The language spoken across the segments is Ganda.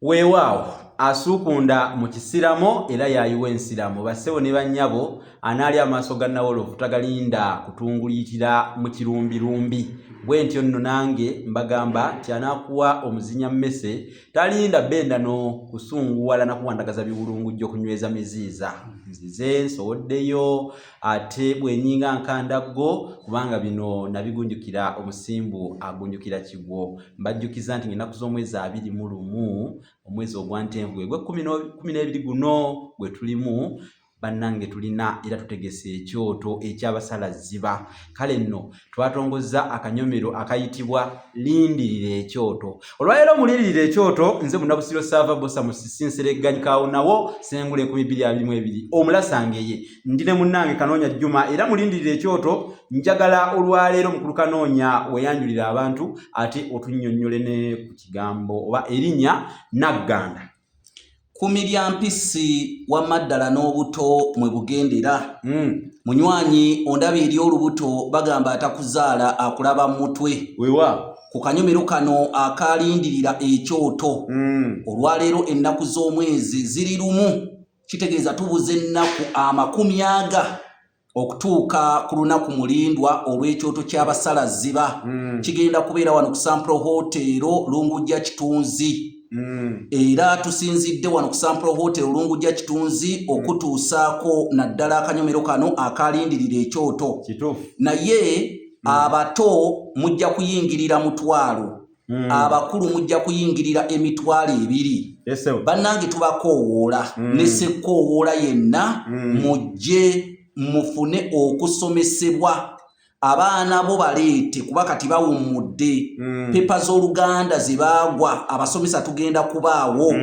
Weewaawo asukunda mu kisiramo era yayiwa ensiramo bassebo ne bannyabo anaali amaaso ga Nawolovu tagalinda kutungulitira mu kirumbirumbi bwentyo nno nange mbagamba tyanakuwa omuzinya mmese talinda benda no kusunguwala na kuwandagaza biwulungujjo kunyweza miziiza nzize nsowoddeyo ate bwenyinga nkandaggo kubanga bino nabigunjukira omusimbu agunjukira kigwo mbajjukiza nti ennaku z'omwezi 21 omwezi ogwantenvu gwe 12 guno gwe tulimu bannange tulina era tutegese ekyoto eky'abasalaziba kale nno twatongozza akanyomero akayitibwa lindirira ekyoto olwaleero mulirira ekyoto nze Munabusiro Sava Bosa musisinseregganyikawo nawo sengule 2022 omulasangeye ndine munnange Kanoonya Juma era mulindirira ekyoto njagala olwaleero mukulu Kanoonya weyanjulira abantu ate otunnyonnyole ne ku kigambo oba erinnya Nagganda. Kumirya mpisi wa maddala n'obuto mwe bugendera. Munywanyi ondaba eri olubuto bagamba atakuzaala akulaba mutwe. Wewa ku kanyomero kano akalindirira ekyoto. Olwaleero ennaku z'omwezi ziri lumu kitegeeza tubuze ennaku 40 okutuuka ku lunaku mulindwa olw'ekyoto ky'abasalaziba. Kigenda kubeera wano ku Sampro Hotel Lungujja Kitunzi. Era tusinzidde wano ku Sampro Hotel Lungujja Kitunzi okutuusaako naddala akanyomero kano akalindirira ekyoto. Naye abato mujja kuyingirira mutwalo. Abakulu mujja kuyingirira emitwalo 2. Bannange tubakoowoola ne ssekkoowoola yenna mujje mufune okusomesebwa. Abaana bo baleete kuba kati bawummudde. Pepa z'Oluganda zibaagwa abasomesa tugenda kubaawo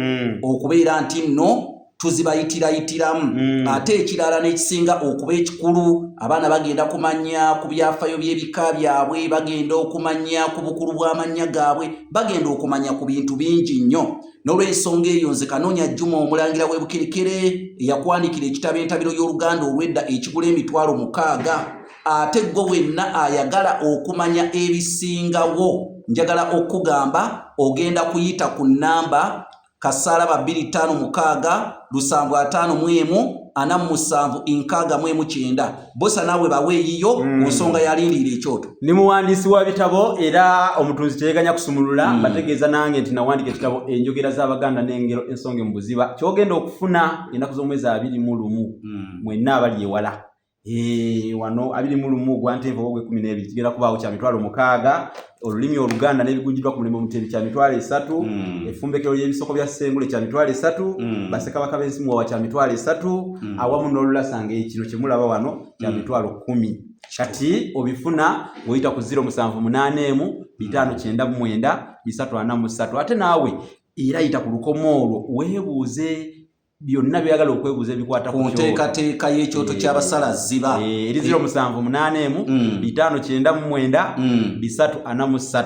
okubeera nti nno tuzibayitirayitiramu. Ate ekirala n'ekisinga okuba ekikulu abaana bagenda kumanya ku byafaayo by'ebika byabwe, bagenda okumanya ku bukulu bw'amannya gaabwe, bagenda okumanya ku bintu bingi nnyo. N'olw'ensonga eyo nze Kanoonya Juma omulangira w'e Bukerekere eyakwandikira ekitabo entabiro y'Oluganda olw'edda ekigula emitwalo 6. Ate gwe wenna ayagala okumanya ebisingawo njagala okugamba ogenda kuyita ku nnamba kasaalaba 256 751 47 Bosa nawe baweeyiyo nsonga yalindirira ekyoto. Ni muwandiisi wa bitabo era omutunzi teyeeganya kusumulula bategeeza nange nti nawandika ekitabo enjogera z'Abaganda n'engero ensonga mu buziba kyogenda okufuna ennaku z'omwezi 21 mwenna abali ewala. Wano 21 gwantenvu ogwe 12 kigenda kubaawo kya mitwalo 6 olulimi Oluganda n'ebigunjiddwa ku mulimu Omutebi kya mitwalo 3 effumbekero ly'ebisoko bya Ssengule kya mitwalo 3 Bassekabaka b'ensimu wa kya mitwalo 3 awamu n'Olulasanga kino kye mulaba wano kya mitwalo 10. Kati obifuna oyita ku 078 599 343 ate naawe era yita ku lukomo olwo weebuuze byonna byagala okwebuuza ebikwata ku nteekateeka y'ekyoto ky'abasalaziba. Eri 078 599 343.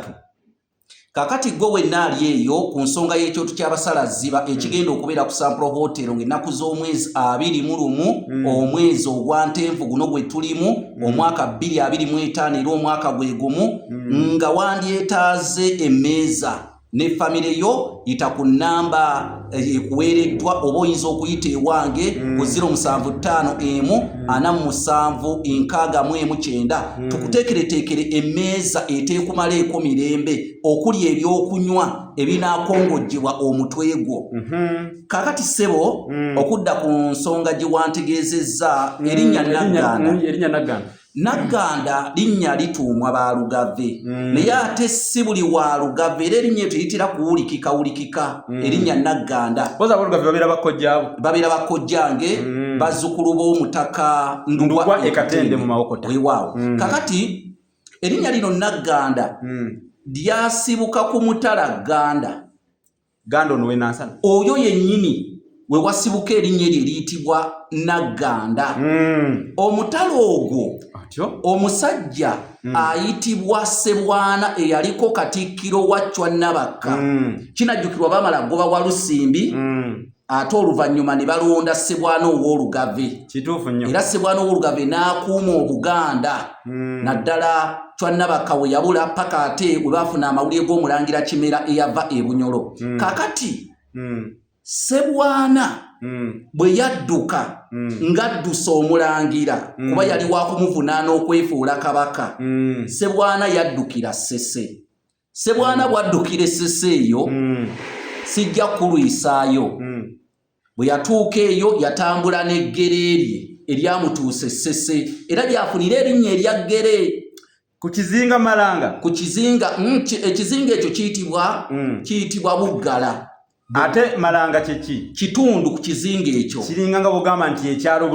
Kakati gwe wenna ali eyo ku nsonga y'ekyoto ky'abasalaziba ekigenda okubeera ku Sampro Hotel ng'ennaku z'omwezi 21 omwezi ogwantenvu guno gwe tulimu omwaka 2025 era omwaka gwe gumu nga wandyetaaze emmeeza ne famire yo yita ku nnamba ekuweereddwa oba oyinza okuyita ewange ku 075 tukuteekereteekere emmeeza eteekumaleeko mirembe okuli ebyokunywa ebinaakongojjebwa omutwe gwo. Kakati ssebo okudda ku nsonga gye wantegeezezza erinnya Nagganda. Nagganda linnya lituumwa Baalugave naye ate si buli wa Lugave era erinnya tuyitira kuwulikika erinnya Nagganda. Babeera bakojjange bazzukulu b'omutaka Ndugwa Ekatende mu Mawokota. Weewaawo kakati erinnya lino Nagganda lyasibuka ku Mutala Ganda ono wenansana oyo yennyini we wasibuka erinnya eryo eriyitibwa Nagganda. Omutala ogwo omusajja ayitibwa Ssebwana eyaliko Katikkiro wa Chwa Nabakka. Kinajjukirwa baamala goba wa Lusimbi ate oluvannyuma ne balonda Ssebwana ow'Olugave. Kituufu nnyo. Era Ssebwana ow'Olugave n'akuuma Obuganda naddala Chwa Nabakka we yabula paka ate we baafuna amawulire g'omulangira Kimera eyava e Bunyolo. Kakati Ssebwana bwe yadduka ng'addusa omulangira kuba yali wa kumuvunaana okwefuula kabaka, Ssebwana yaddukira Ssese. Ssebwana bw'addukira Ssese eyo sijja kulwisaayo. Bwe yatuuka eyo yatambula n'eggere lye eryamutuusa Ssese era lyafunira erinnya erya ggere. Ku kizinga Malanga? Ku kizinga, ekizinga ekyo kiyitibwa Buggala. Ate Malanga kye ki? Kitundu ku kizinga ekyo. Kiringa nga bw'ogamba nti ekyalo